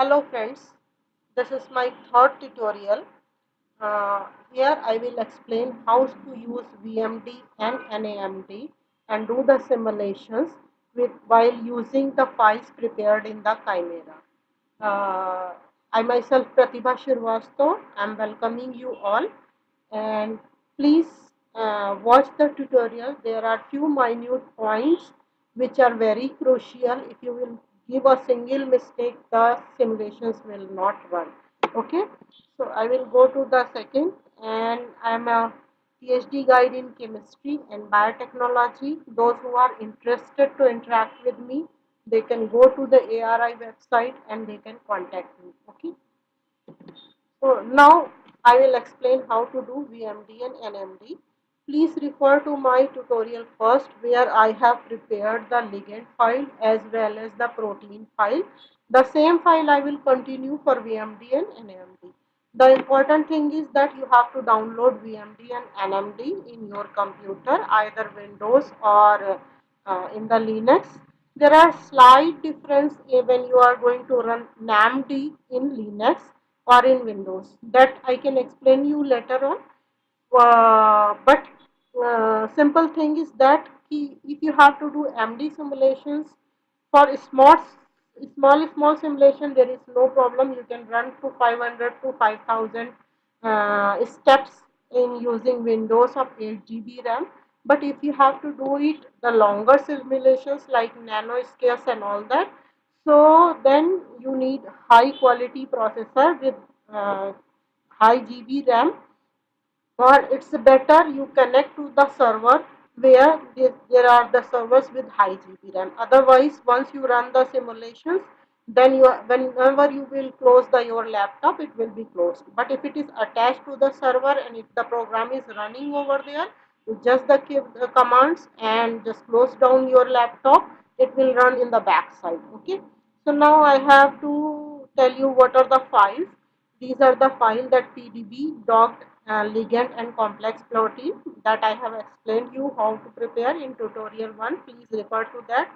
Hello friends, this is my third tutorial. Here I will explain how to use VMD and NAMD and do the simulations while using the files prepared in the Chimera. Uh, I myself Pratibha Shirvastav am welcoming you all, and please watch the tutorial. There are few minute points which are very crucial. If you will give a single mistake, the simulations will not run. Okay, so I will go to the second, and I am a PhD guide in chemistry and biotechnology. Those who are interested to interact with me, they can go to the ARI website and they can contact me. Okay. So now I will explain how to do VMD and NMD. Please refer to my tutorial first, where I have prepared the ligand file as well as the protein file. The same file I will continue for VMD and NMD. The important thing is that you have to download VMD and NMD in your computer, either Windows or in the Linux. There are slight difference when you are going to run NAMD in Linux or in Windows. That I can explain you later on. But simple thing is that if you have to do MD simulations for small simulation, there is no problem. You can run to 500 to 5000 steps in using Windows of 8 GB RAM. But if you have to do it the longer simulations like nanoscales and all that, so then you need high quality processor with high GB RAM, or it's better you connect to the server where there are the servers with high GB RAM. Otherwise, once you run the simulations, then whenever you will close your laptop, it will be closed. But if it is attached to the server and if the program is running over there, you just give the commands and just close down your laptop. It will run in the back side. Okay. So now I have to tell you what are the files. These are the files that PDB, docked ligand and complex protein that I have explained you how to prepare in tutorial 1. Please refer to that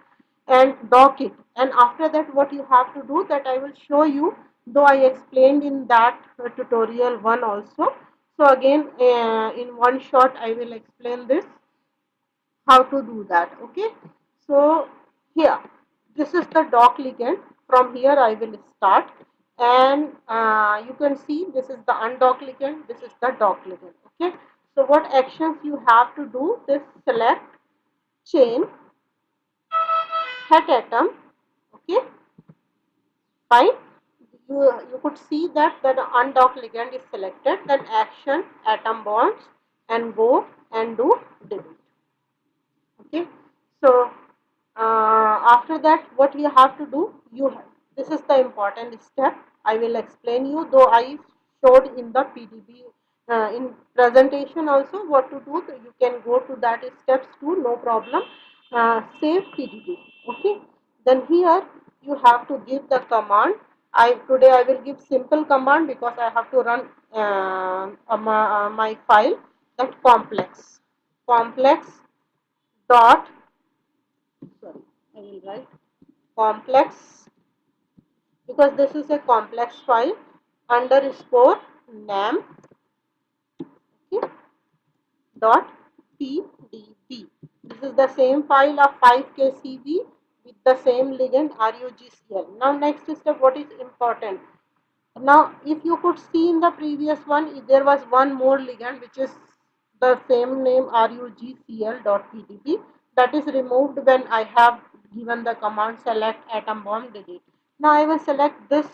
and dock it. And after that, what you have to do, that I will show you, though I explained in that tutorial 1 also. So again, in one shot, I will explain this how to do that. Okay. So here, this is the dock ligand. From here I will start, and you can see this is the undock ligand, this is the dock ligand. Okay. So what actions you have to do, this select chain het atom. Okay, fine. You could see that the undock ligand is selected, then action atom bonds and go and do delete. Okay. So after that, what you have to do, this is the important step. I will explain you, though I showed in the PDB in presentation also what to do. You can go to that steps too, no problem. Save PDB. Okay. Then here you have to give the command. Today I will give simple command because I have to run my file, that complex dot, sorry, I will write complex, because this is a complex file, underscore nam, okay, dot pdb. This is the same file of 5 kcb with the same ligand RUGCl. Now next step, what is important. Now if you could see in the previous one, there was one more ligand which is the same name RUGCl.pdb, that is removed when I have given the command select atom bomb delete. Now I will select this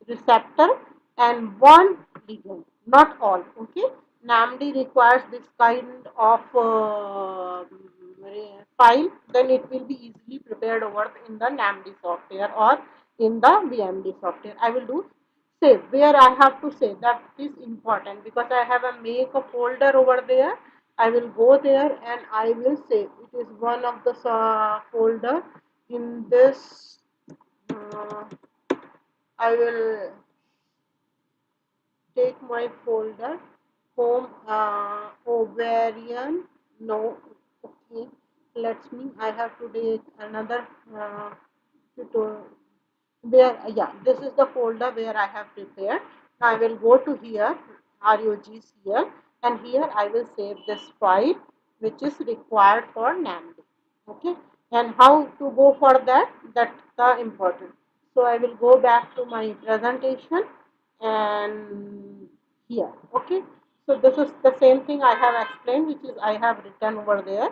receptor and one ligand, not all. Okay. NAMD requires this kind of file, then it will be easily prepared over in the NAMD software or in the VMD software. I will do save, where I have to save, that is important because I have a make a folder over there. I will go there and I will save. It is one of the folder in this. uh, I will take my folder home, ovarian, no. Okay, let me, I have to take another tutorial. where, yeah, this is the folder where I have prepared. Now I will go to here, RUGCL, and here I will save this file which is required for NAMD. Okay, and how to go for that, that's the important. So I will go back to my presentation and here. Okay, so this is the same thing I have explained, which is I have written over there.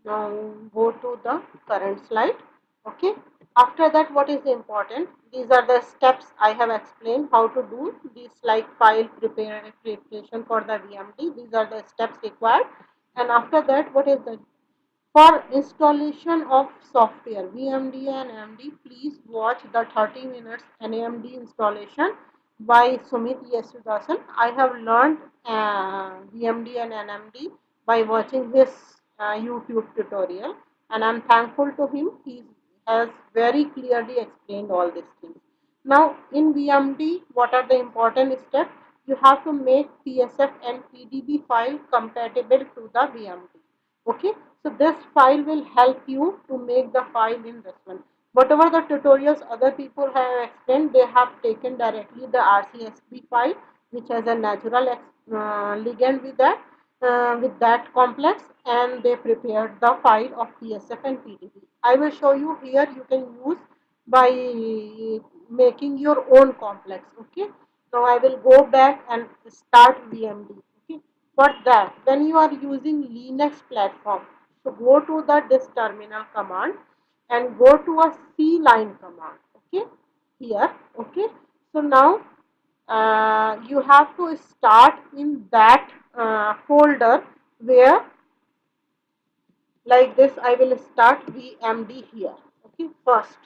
Now go to the current slide. Okay. After that, what is important? These are the steps I have explained how to do this, like file preparation for the VMD. These are the steps required. And after that, what is the for installation of software VMD and AMD? Please watch the 30 minutes NAMD installation by Sumit Yesudasan. I have learned VMD and NMD by watching his YouTube tutorial, and I'm thankful to him. He has very clearly explained all these things. Now in VMD, what are the important steps? You have to make PSF and PDB file compatible to the VMD. Okay, so this file will help you to make the file in this one. Whatever the tutorials other people have explained, they have taken directly the RCSP file, which has a natural ligand with that complex, and they prepared the file of PSF and PDB. I will show you here. You can use by making your own complex. Okay, now I will go back and start VMD. Okay, for that, when you are using Linux platform, so go to the this terminal command and go to a cline command. Okay, here. Okay, so now you have to start in that folder where, like this, I will start VMD here. Okay, first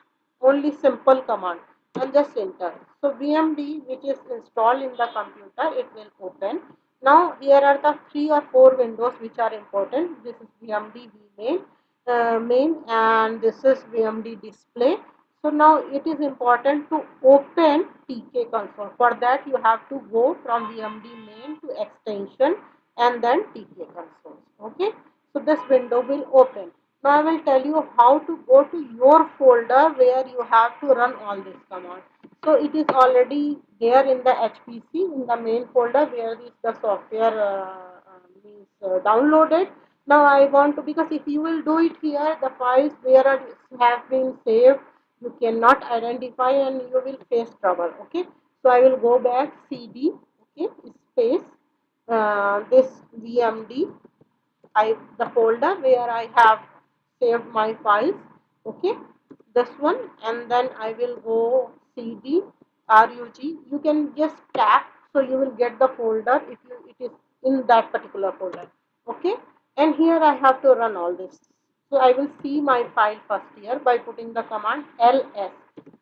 only simple command and just enter. So VMD, which is installed in the computer, it will open. Now here are the 3 or 4 windows which are important. This is VMD main, and this is VMD display. So now it is important to open TK console. For that you have to go from VMD main to extension and then TK console. Okay, so this window will open. Now I will tell you how to go to your folder where you have to run all this command. So it is already there in the HPC in the main folder where is the software means downloaded. Now I want to, because if you will do it here, the files where have been saved, you cannot identify and you will face trouble. Okay, so I will go back CD, okay, space this VMD, the folder where I have saved my files. Okay, this one, and then I will go CD RUG. You can just tap, so you will get the folder if you it is in that particular folder. Okay, and here I have to run all this. So I will see my file first here by putting the command ls.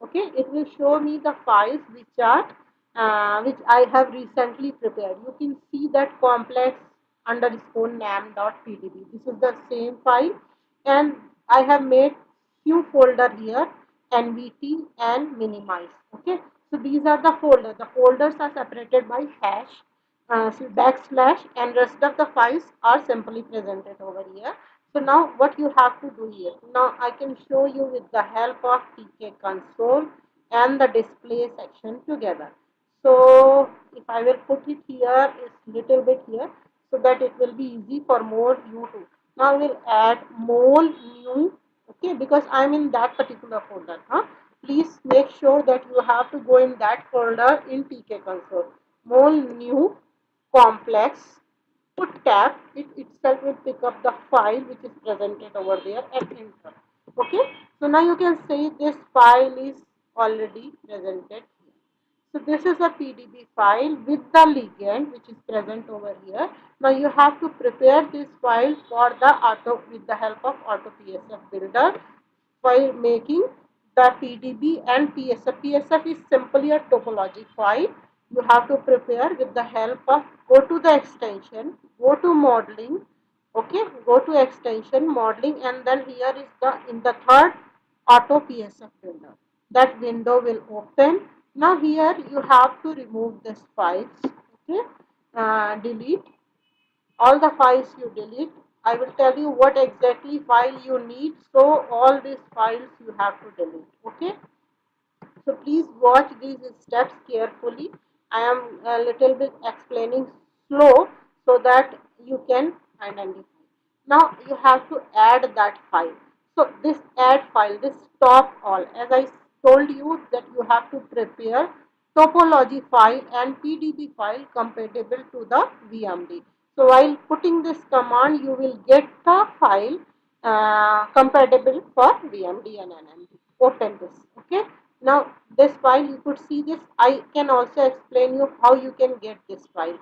Okay, it will show me the files which I have recently prepared. You can see that complex underscore nam.pdb. This is the same file, and I have made few folder here, nvt and minimize. Okay, so these are the folders. The folders are separated by hash, so backslash, and rest of the files are simply presented over here. So now what you have to do here, now I can show you with the help of TK console and the display section together. So if I will put it here, is little bit here, so that it will be easy for more you to. Now we'll add mole new. Okay, because I'm in that particular folder. Please make sure that you have to go in that folder in TK console. Mole new complex, put tab, it itself will pick up the file which is presented over there and enter. Okay, so now you can see this file is already presented here. So this is a PDB file with the ligand which is present over here. Now you have to prepare this file for the auto with the help of auto PSF builder while making the PDB and PSF. PSF is simply a topology file. You have to prepare with the help of, go to the extension, go to modeling, okay, go to extension modeling, and then here is the in the third auto PSF builder. That window will open. Now here you have to remove this files. Okay, delete all the files you delete. I will tell you what exactly file you need. So all these files you have to delete. Okay. So please watch these steps carefully. I am a little bit explaining slow so that you can identify. Now you have to add that file. So this add file, this stop all, as I told you that you have to prepare topology file and PDB file compatible to the VMD. So while putting this command, you will get the file compatible for VMD and NMD. Open this. Okay. Now this file, you could see this. I can also explain you how you can get this file.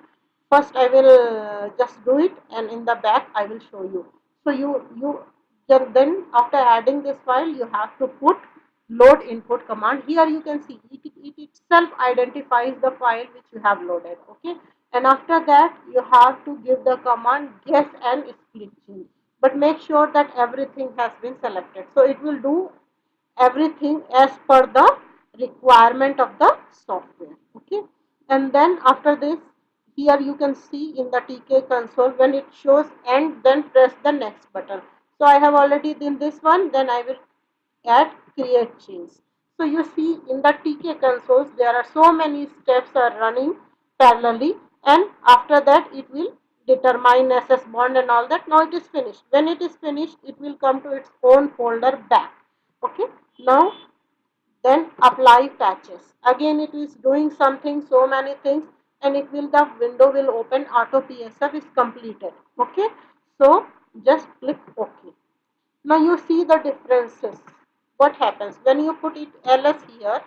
First I will just do it, and in the back I will show you. So then after adding this file, you have to put load input command. Here you can see it itself identifies the file which you have loaded. Okay, and after that you have to give the command guess and split change, but make sure that everything has been selected. So it will do everything as per the requirement of the software. Okay, and then after this, here you can see in the TK console, when it shows end, then press the next button. So I have already done this one, then I will add create change. So you see in the TK consoles there are so many steps are running parallelly, and after that it will determine SS bond and all that. Now it is finished. When it is finished, it will come to its own folder back. Okay, now then apply patches. Again it is doing something, so many things, and it will, the window will open, auto PSF is completed. Okay, so just click OK. Now you see the differences. What happens when you put it ls here,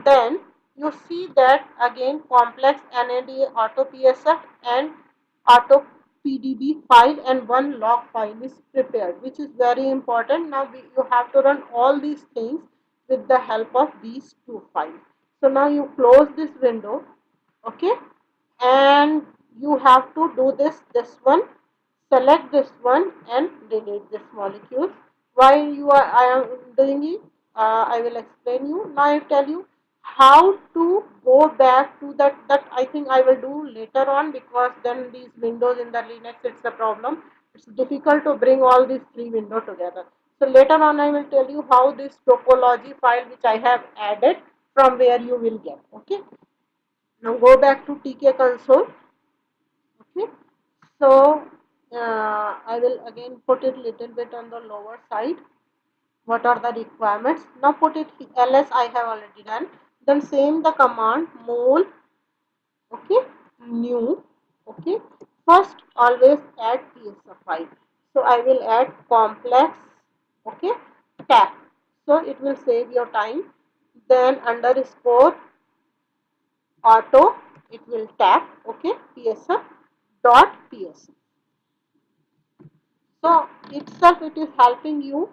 then you see that again complex NADA auto PSF and auto PDB file and one log file is prepared, which is very important. Now you have to run all these things with the help of these two files. So now you close this window. Okay, and you have to do this one, select this one and delete this molecule. Why I am doing it, I will explain you. Now I tell you how to go back to that I think I will do later on, because then these windows in the Linux, it's a problem. It's difficult to bring all these three windows together. So later on I will tell you how this topology file which I have added, from where you will get. Okay, now go back to TK console. Okay, so I will again put it little bit on the lower side. What are the requirements? Now put it ls, I have already done. Then same the command mol. Okay, new. Okay, first always add PSF file. So I will add complex. Okay, tap. So it will save your time. Then underscore auto, it will tap. Okay, PSF dot PSF. So itself it is helping you.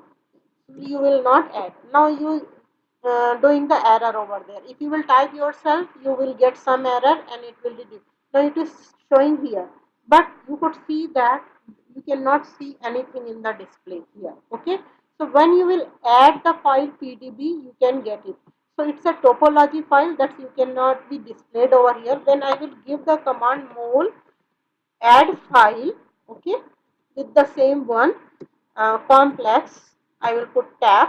You will not add. Now you doing the error over there. If you will type yourself, you will get some error and it will reduce. Now it is showing here, but you could see that you cannot see anything in the display here. Okay, so when you will add the file PDB, you can get it. So it's a topology file that you cannot be displayed over here. Then I will give the command mol add file. Okay, with the same one, complex, I will put tab,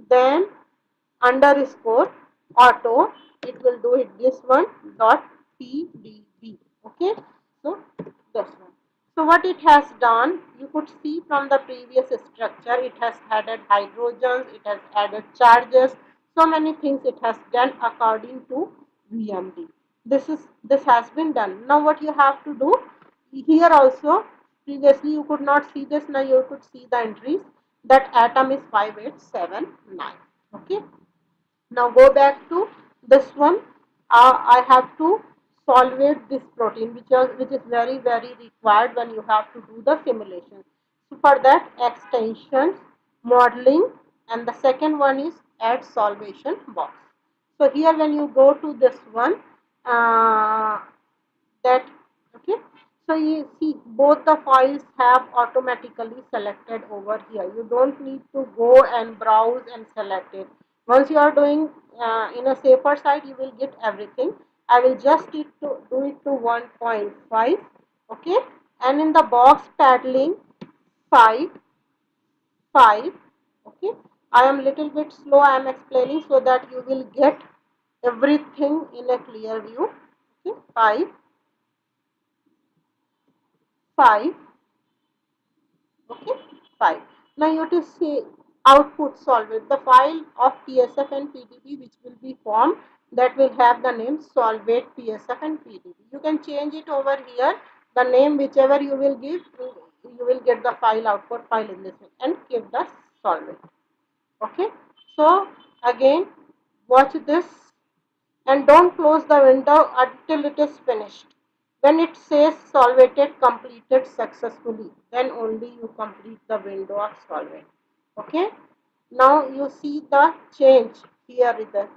then underscore auto, it will do it this one dot pdb. Okay, so this one. So what it has done, you could see from the previous structure, it has added hydrogens, it has added charges, so many things it has done according to VMD. This has been done. Now what you have to do here also, previously you could not see this, now you could see the entries, that atom is 5879. Okay, now go back to this one. I have to solvate this protein, which is very required when you have to do the simulation. So for that, extensions, modeling, and the second one is add solvation box. So here when you go to this one, uh, that okay, so you see both the files have automatically selected over here. You don't need to go and browse and select it. Once you are doing in a safer side, you will get everything. I will just need to do it to 1.5. Okay, and in the box paddling 5 5. Okay, I am little bit slow, I am explaining so that you will get everything in a clear view. Okay, 5, 5, okay, 5. Now you have to see output solvate, the file of PSF and PDB which will be formed, that will have the name solvate PSF and PDB. You can change it over here, the name whichever you will give, you will get the file output file in this one and give the solvate. Okay, so again watch this and don't close the window until it is finished. When it says solvated completed successfully, then only you complete the window of solvent. Okay. Now you see the change here with the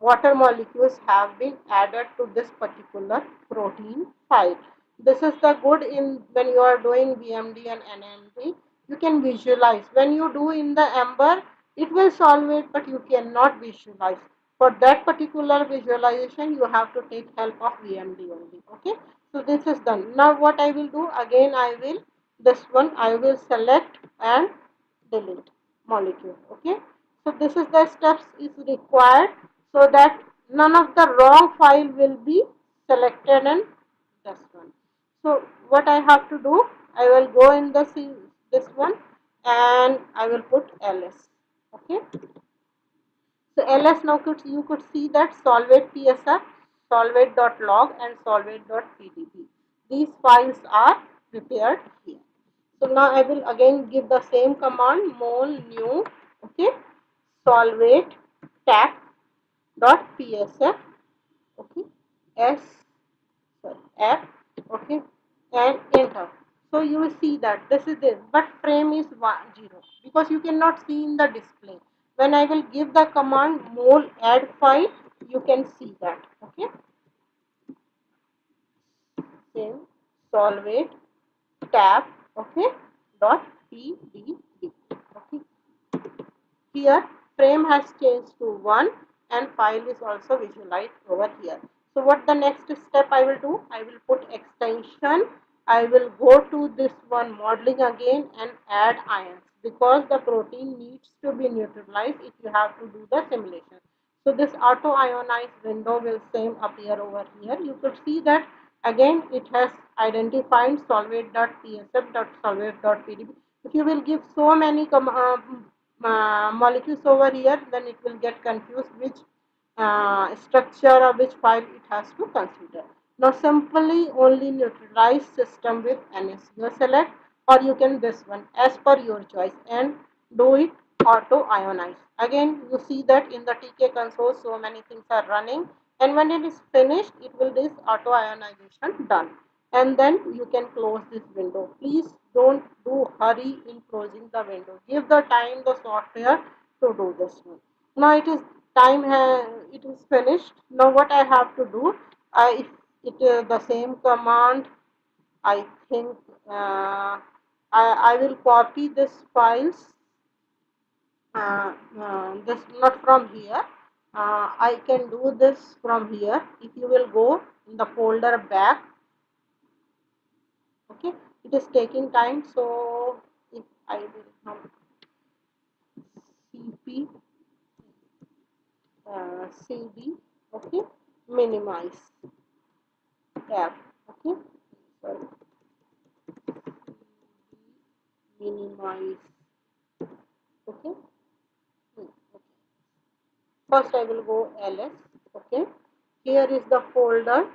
water molecules have been added to this particular protein file. This is the good in when you are doing VMD and NMD. You can visualize. When you do in the Ember, it will solve it, but you cannot visualize. For that particular visualization, you have to take help of VMD only. Okay. So this is done. Now what I will do again, I will this one I will select and delete molecule. Okay. So this is the steps is required so that none of the wrong file will be selected in this one. So what I have to do, I will go in this one and I will put ls. Okay. So ls now you could see that solvate psf, solvate.log and solvate.pdb. These files are prepared here. So now I will again give the same command mol new, okay, solvate tap dot psf, okay, s sorry f, okay, and enter. So you will see that this is this, but frame is 0 because you cannot see in the display. When I will give the command mol add file, you can see that. Okay, same solvate tab, okay, dot pdb. Okay, here frame has changed to 1 and file is also visualized over here. So what the next step I will do? I will put extension. I will go to this one modeling again and add ions because the protein needs to be neutralized if you have to do the simulation. So this auto ionize window will same appear over here. You could see that again it has identified solvate.psf.solvate.pdb. If you will give so many molecules over here, then it will get confused which structure or which file it has to consider. Now simply only neutralize system with NaCO select, or you can this one as per your choice and do it auto ionize. Again you see that in the TK console so many things are running, and when it is finished it will this auto ionization done, and then you can close this window. Please don't do hurry in closing the window. Give the time the software to do this one. Now it is it is finished. Now what I have to do, I it is the same command. I think I will copy this files. This not from here. I can do this from here. If you will go in the folder back, okay, it is taking time. So if I will have cp cd, okay, minimize tab, okay, sorry, minimize, okay. Okay. First I will go ls, okay. Here is the folder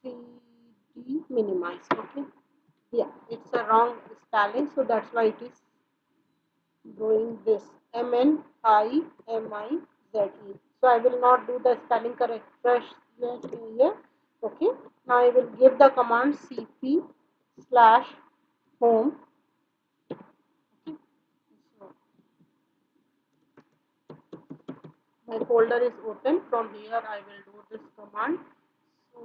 cd minimize, okay. Yeah, it's a wrong spelling, so that's why it is doing this MNIMIZE. So I will not do the spelling correction here. Okay. Now I will give the command cp slash home. Okay. So my folder is open. From here I will do this command. So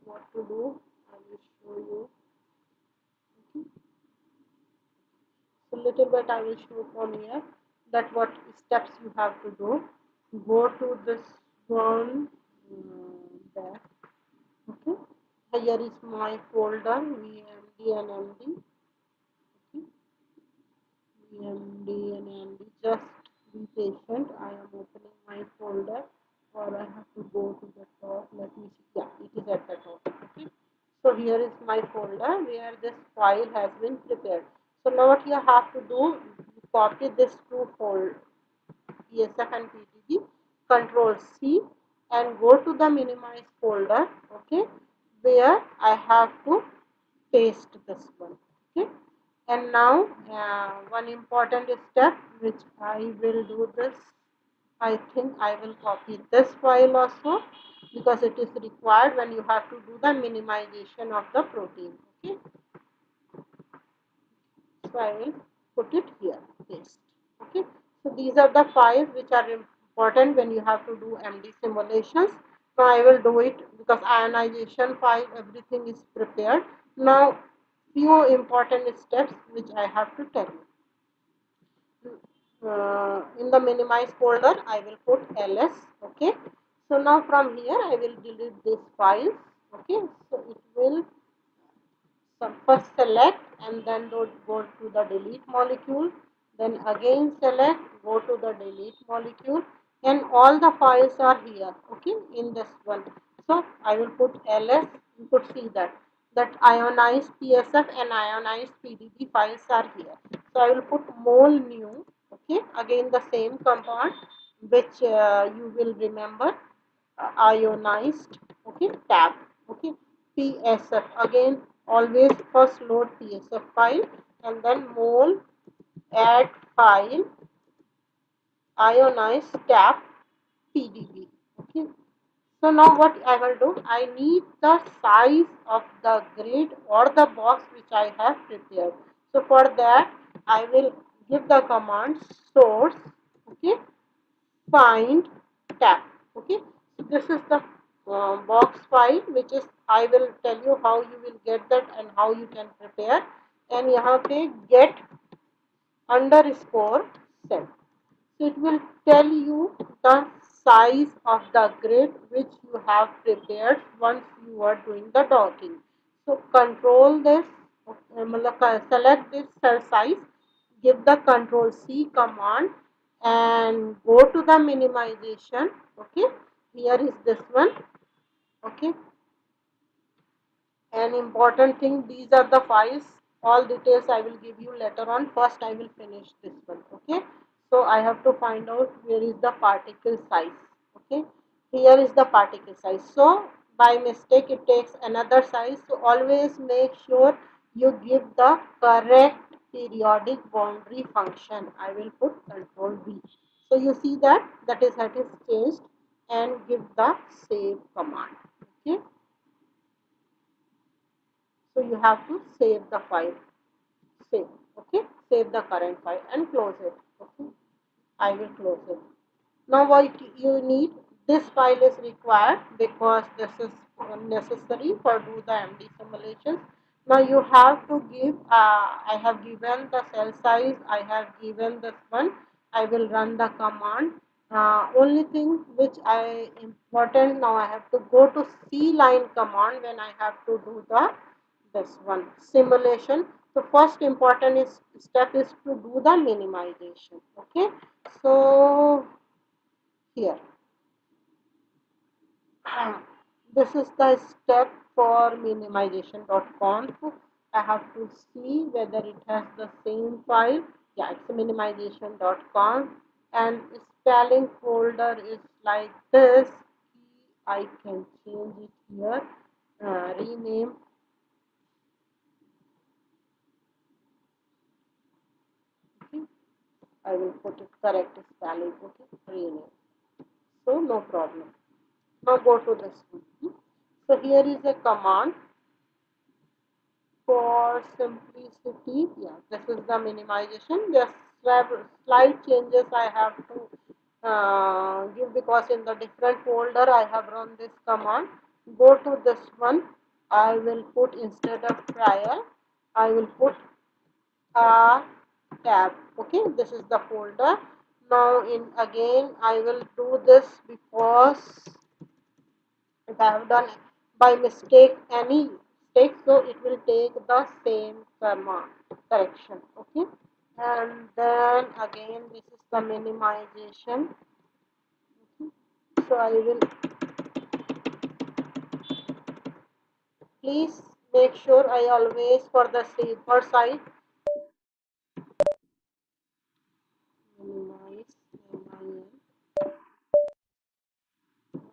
what to do? I will show you. Okay. So little bit I will show from here that what steps you have to do. Go to this one back. Okay. Here is my folder VMD and MD. Okay. VMD and MD. Just Be patient. I am opening my folder, or I have to go to the top. Let me see. Yeah, it is at the top. Okay. So here is my folder where this file has been prepared. So now what you have to do, you copy this to folder PSF and PDB, Control C, and go to the minimize folder, okay, where I have to paste this one, okay. And now one important step which I will do this, I think I will copy this file also because it is required when you have to do the minimization of the protein, okay. So I will put it here, paste. Okay. So these are the files which are important when you have to do MD simulations. Now I will do it because ionization file, everything is prepared. Now few important steps which I have to tell you. In the minimize folder, I will put ls. Okay. So now from here, I will delete these files. Okay. So it will first select and then go to the delete molecule, then again select, go to the delete molecule, and all the files are here, okay, in this one. So I will put ls. You could see that ionized PSF and ionized PDB files are here. So I will put mole new, okay, again the same compound which you will remember, ionized, okay, tab, okay, PSF, again always first load PSF file and then mole add file ionized tab PDB, okay. So now what I will do, I need the size of the grid or the box which I have prepared. So for that I will give the command source, okay, find tab, okay. So this is the box file which is, I will tell you how you will get that and how you can prepare. And यहाँ पे get underscore cell. So it will tell you the size of the grid which you have prepared once you are doing the docking. So control this, select this cell size, give the control C command and go to the minimization. Okay, here is this one. Okay, an important thing, these are the files, all details I will give you later on. First I will finish this one, okay. So I have to find out where is the particle size, okay. Here is the particle size. So by mistake it takes another size, so always make sure you give the correct periodic boundary function. I will put control V. So you see that is changed, and give the save command, okay. So you have to save the file, save, okay, save the current file and close it, okay. I will close it. Now what you need, this file is required because this is necessary for do the MD simulations. Now you have to give, I have given the cell size, I have given this one, I will run the command. Only thing which I important, now I have to go to C line command when I have to do the this one simulation. So first important step is to do the minimization, okay. So here this is the step for minimization.conf. I have to see whether it has the same file. Yeah, it's minimization.conf, and spelling folder is like this. I can change it here, rename. Okay, I will put it correct spelling, okay, rename. So no problem. Now go to this one. So here is a command for simplicity. Yeah, this is the minimization. Just slight changes I have to give because in the different folder I have run this command. Go to this one. I will put, instead of trial, I will put a tab. Okay, this is the folder. Now in again I will do this because if I have done by mistake any mistake, so it will take the same command correction. Okay. And then again this is the minimization. So I will, please make sure I always for the safer side minimize MIN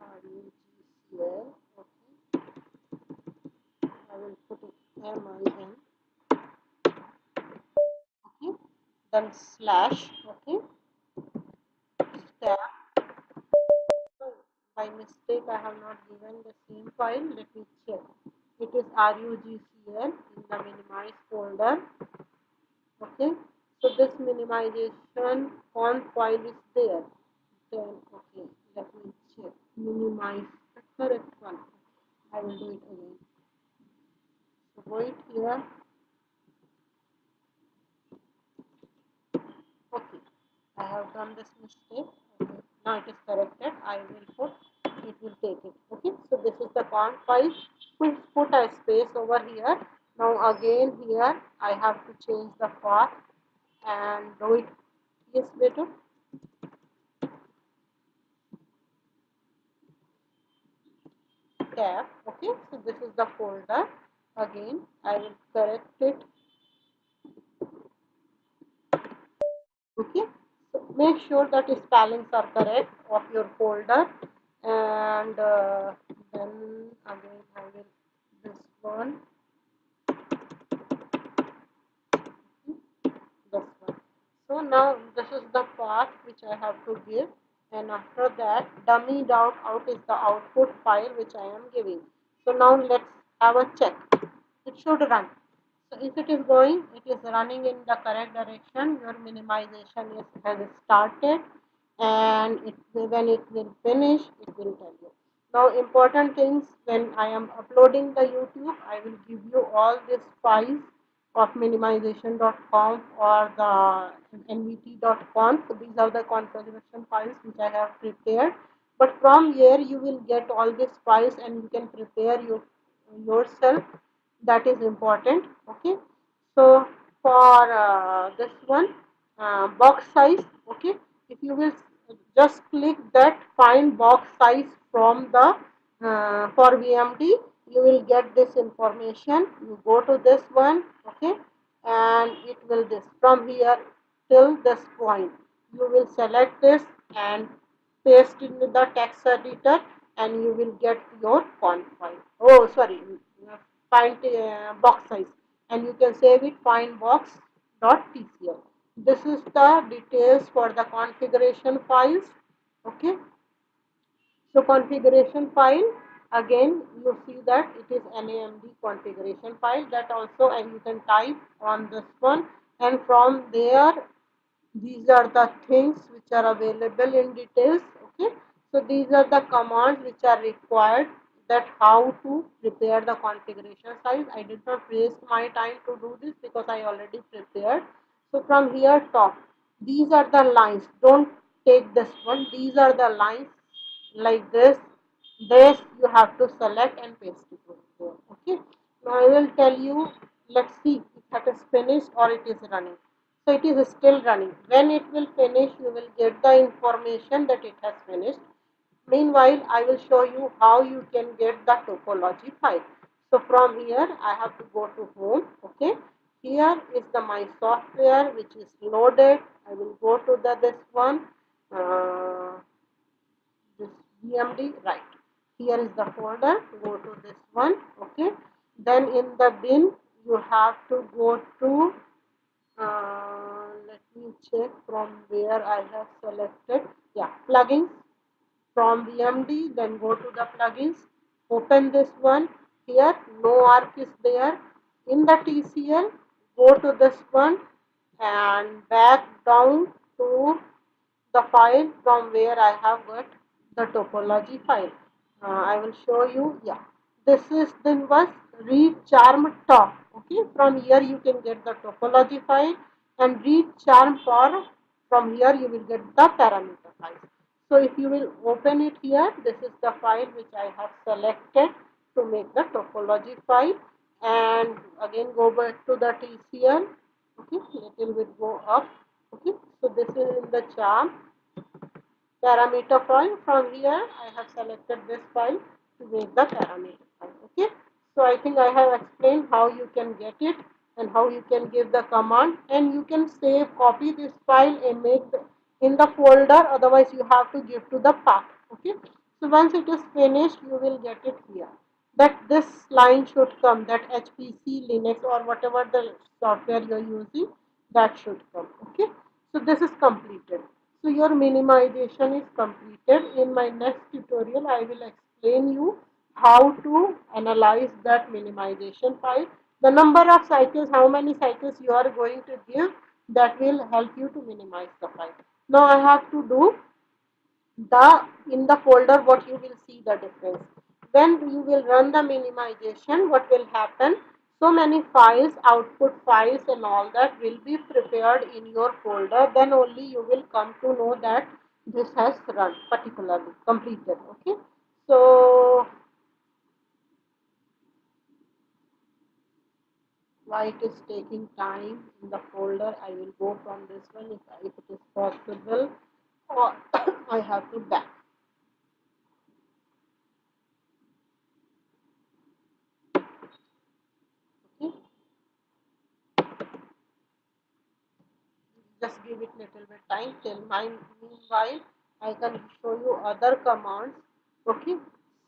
RUGCL. Okay, I will put it MIN. Okay, then slash. Okay, tab. By mistake I have not given the same file. Let me check. It is RUGCL in the minimize folder. Okay, so this minimization font file is there. Then okay, let me check. Minimize the correct one. I will do it again. So go it here. Okay, I have done this mistake. Okay, now it is corrected. I will put, it will take it. Okay, so this is the font file. Please put a space over here. Now again here I have to change the path and do it. Yes, better. Tab. Okay, so this is the folder. Again I will correct it. Okay, so make sure that spellings are correct of your folder. And then again I will this one, this one. So now this is the path which I have to give, and after that dummied out is the output file which I am giving. So now let's have a check. It should run. So if it is going, it is running in the correct direction. Your minimization has started, and when it will finish, it will tell you. Now important things, when I am uploading the YouTube, I will give you all these files of minimization.conf or the nvt.conf. So these are the configuration files which I have prepared. But from here you will get all these files and you can prepare yourself. That is important. Okay, so for this one, box size. Okay, if you will just click that find box size from the for VMD, you will get this information. You go to this one. Okay, and it will this from here till this point. You will select this and paste in the text editor, and you will get your font file. Oh, sorry, find box size, and you can save it find box.tcl. This is the details for the configuration files. Okay, so configuration file, again you see that it is NAMD configuration file. That also, and you can type on this one, and from there these are the things which are available in details. Okay, so these are the commands which are required, that how to prepare the configuration size. I did not waste my time to do this because I already prepared. So from here top, these are the lines. Don't take this one. These are the lines like this you have to select and paste it over there. Okay, now I will tell you. Let's see if it is finished or it is running. So it is still running. When it will finish, you will get the information that it has finished. Meanwhile, I will show you how you can get the topology file. So from here I have to go to home. Okay, here is the my software which is loaded. I will go to the this one, this VMD, right. Here is the folder. Go to this one. Okay, then in the bin you have to go to let me check from where I have selected. Yeah, plugins. From VMD, then go to the plugins. Open this one. Here, no arc is there. In the TCL, go to this one and back down to the file from where I have got the topology file. I will show you. Yeah, this is then was read charm top. Okay, from here you can get the topology file, and read charm for from here you will get the parameter file. So if you will open it here, this is the file which I have selected to make the topology file. And again go back to the TCL. Okay, little bit go up. Okay, so this is in the charm parameter file. From here I have selected this file to make the parameter file. Okay, so I think I have explained how you can get it and how you can give the command, and you can save, copy this file and make the, in the folder, otherwise you have to give to the path. Okay, so once it is finished you will get it here, that this line should come, that HPC Linux or whatever the software you are using, that should come. Okay, so this is completed. So your minimization is completed. In my next tutorial I will explain you how to analyze that minimization file, the number of cycles, how many cycles you are going to give, that will help you to minimize the file. Now I have to do the, in the folder, what you will see the difference when you will run the minimization. What will happen, so many files, output files and all that will be prepared in your folder, then only you will come to know that this has run particularly completed. Okay, so why it is taking time in the folder, I will go from this one if it is possible, or I have to back. Okay, just give it little bit time till my, meanwhile I can show you other commands. Okay,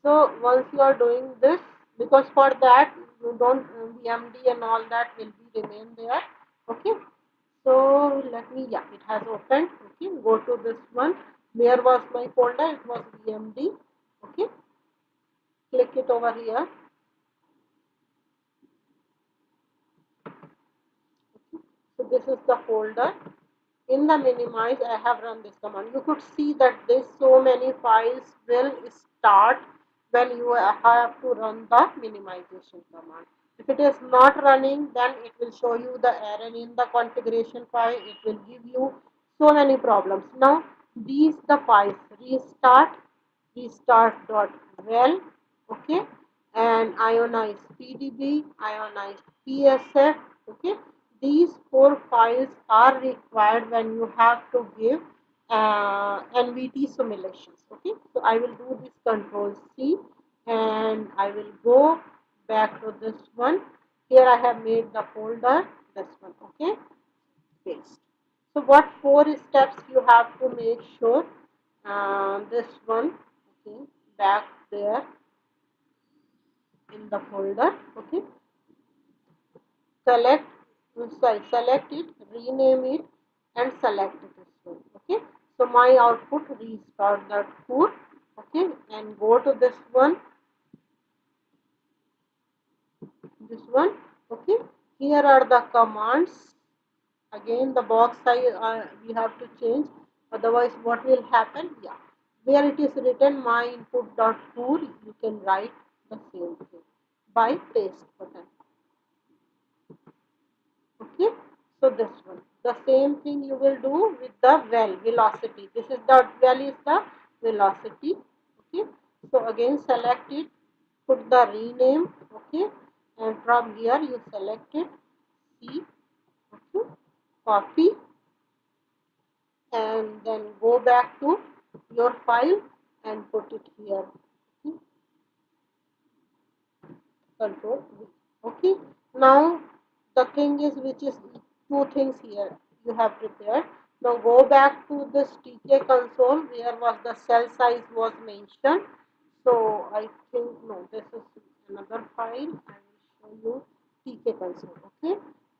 so once you are doing this, because for that you don't VMD and all that will be remain there. Okay, so let me, yeah, it has opened. Okay, go to this one, where was my folder, it was VMD. Okay, click it over here. Okay, so this is the folder. In the minimize I have run this command. You could see that this so many files will start when you have to run the minimization command. If it is not running, then it will show you the error in the configuration file, it will give you so many problems. Now these the files, restart.well, okay, and ionized pdb, ionized psf. Okay, these four files are required when you have to give NVT simulations. Okay, so I will do this control C and I will go back to this one. Here I have made the folder, this one. Okay, paste. So what four steps you have to make sure, this one. Okay, back there in the folder. Okay, select, select it, rename it and select this one. Okay, so my output restart that food. Okay, and go to this one, okay, here are the commands. Again the box size we have to change, otherwise what will happen, yeah, where it is written my input dot food, you can write the same thing by paste button. Okay, so this one, the same thing you will do with the well velocity. This is the well is the velocity. Okay, so again select it, put the rename. Okay, and from here you select it, C. Okay, copy and then go back to your file and put it here. Okay, control V. Okay, now the thing is, which is two things here you have prepared. Now go back to this TK console where was the cell size was mentioned. So I think, no, this is another file. I will show you TK console. Okay,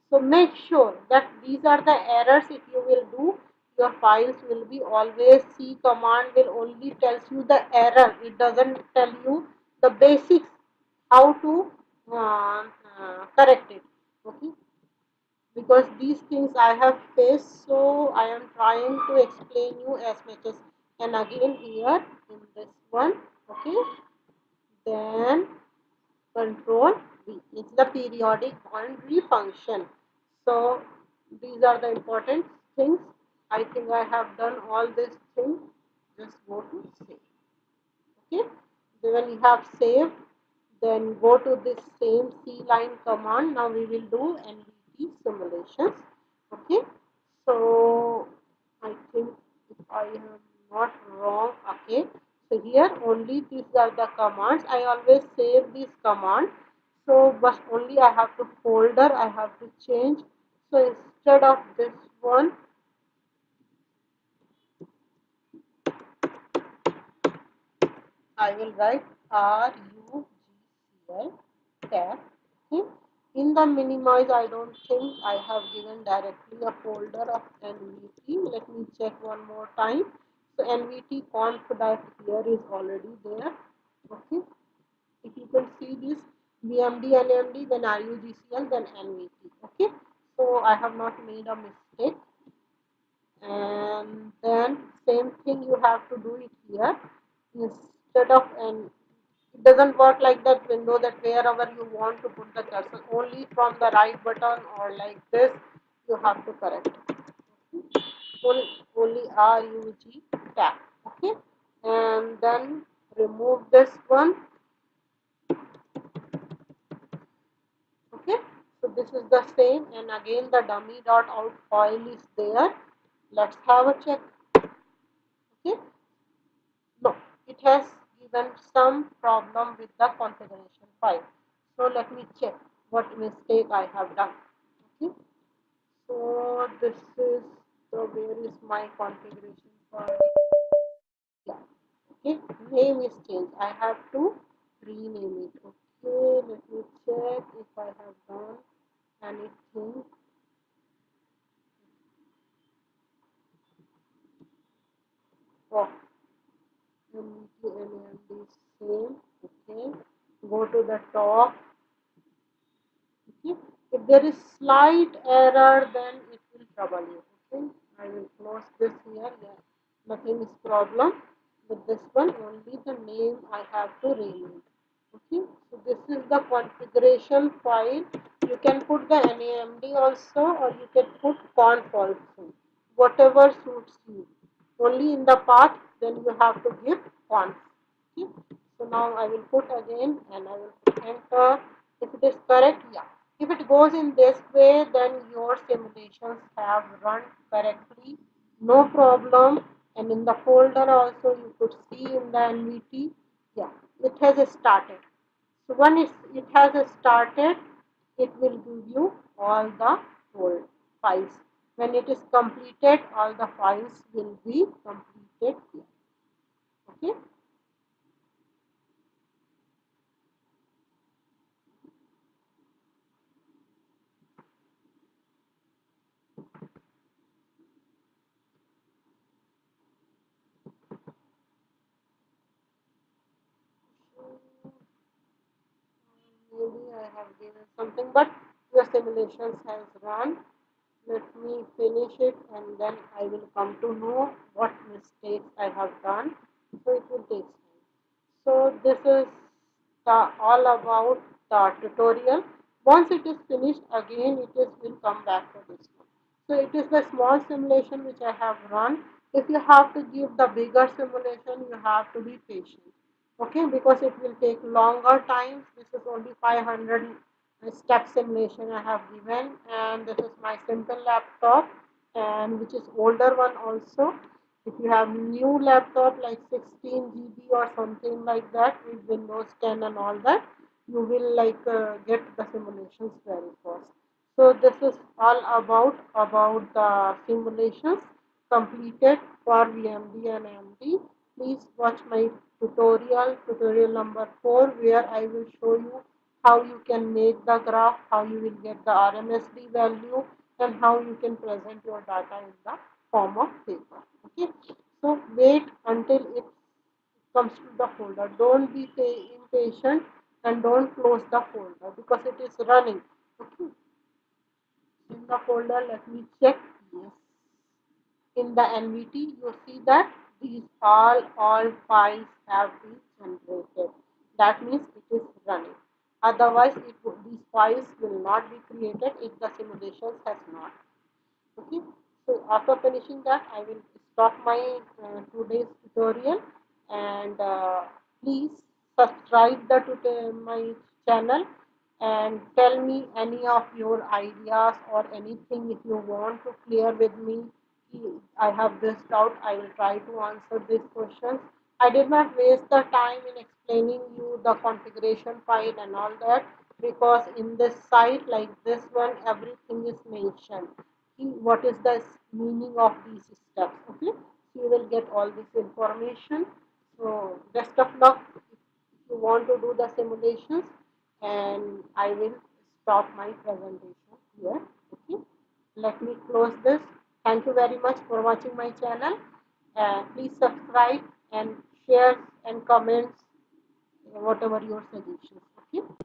so make sure that these are the errors. If you will do, your files will be always, C command will only tells you the error, it doesn't tell you the basics how to correct it. Okay, because these things I have faced, so I am trying to explain you as much as. And again here in this one, okay, then control V, it's the periodic boundary function. So these are the important things. I think I have done all these things. Just go to save. Okay, then when you have saved, then go to this same C line command. Now we will do NVT simulations. So I think if I am not wrong, okay. So here only these are the commands. I always save these commands. So but only I have to folder I have to change. So instead of this one, I will write RUGCL tab. Okay. In the minimize, I don't think I have given directly a folder of NVT. Let me check one more time. So NVT conf that here is already there. Okay. If you can see this VMD, NMD, then RUGCL, then NVT. Okay. So I have not made a mistake. And then same thing you have to do it here instead of an it doesn't work like that window that wherever you want to put the cursor only from the right button or like this you have to correct only RUG tab. Okay, and then remove this one. Okay, so this is the same and again the dummy.out file is there. Let's have a check. Okay, no, it has given some problem with the configuration file. So let me check what mistake I have done. Okay, so this is the where is my configuration file? Yeah. Okay, name is changed. I have to rename it. Okay, let me check if I have done anything. Oh, MTNMD same. Okay, go to the top. Okay. If there is slight error, then it will trouble you. Okay, I will close this here. Yeah, nothing is problem with this one. Only the name I have to rename. Okay, so this is the configuration file. You can put the NAMD also, or you can put conf also, whatever suits you. Only in the path, then you have to give conf. Okay, so now I will put again and I will put enter. If it is correct, yeah. If it goes in this way, then your simulations have run correctly, no problem. And in the folder also you could see in the NVT, yeah, it has started. So when it has started, it will give you all the whole files. When it is completed, all the files will be completed here. Okay. Maybe I have given something, but your simulations has run. Let me finish it and then I will come to know what mistakes I have done. So it will take time. So this is all about the tutorial. Once it is finished, again it is will come back to this one. So it is the small simulation which I have run. If you have to give the bigger simulation, you have to be patient. Okay, because it will take longer times. This is only 500 step simulation I have given, and this is my simple laptop, and which is older one also. If you have new laptop like 16 GB or something like that with Windows 10 and all that, you will like get the simulations very fast. So this is all about the simulations completed for VMD and AMD. Please watch my tutorial number 4, where I will show you how you can make the graph, how you will get the RMSD value, and how you can present your data in the form of paper. Okay, so wait until it comes to the folder. Don't be impatient and don't close the folder because it is running. Okay, in the folder, let me check. Yes, in the NVT, you see that these all files have been generated. That means it is running. Otherwise, these files will not be created if the simulations has not. Okay, so after finishing that, I will stop my today's tutorial, and please subscribe my channel and tell me any of your ideas or anything if you want to clear with me. I have this doubt, I will try to answer these questions. I did not waste the time in explaining you the configuration file and all that, because in this site like this one everything is mentioned. What is the meaning of these steps? Okay, so you will get all this information. So best of luck if you want to do the simulations, and I will stop my presentation here. Okay, let me close this. Thank you very much for watching my channel. Please subscribe and share and comments whatever your suggestions. Okay.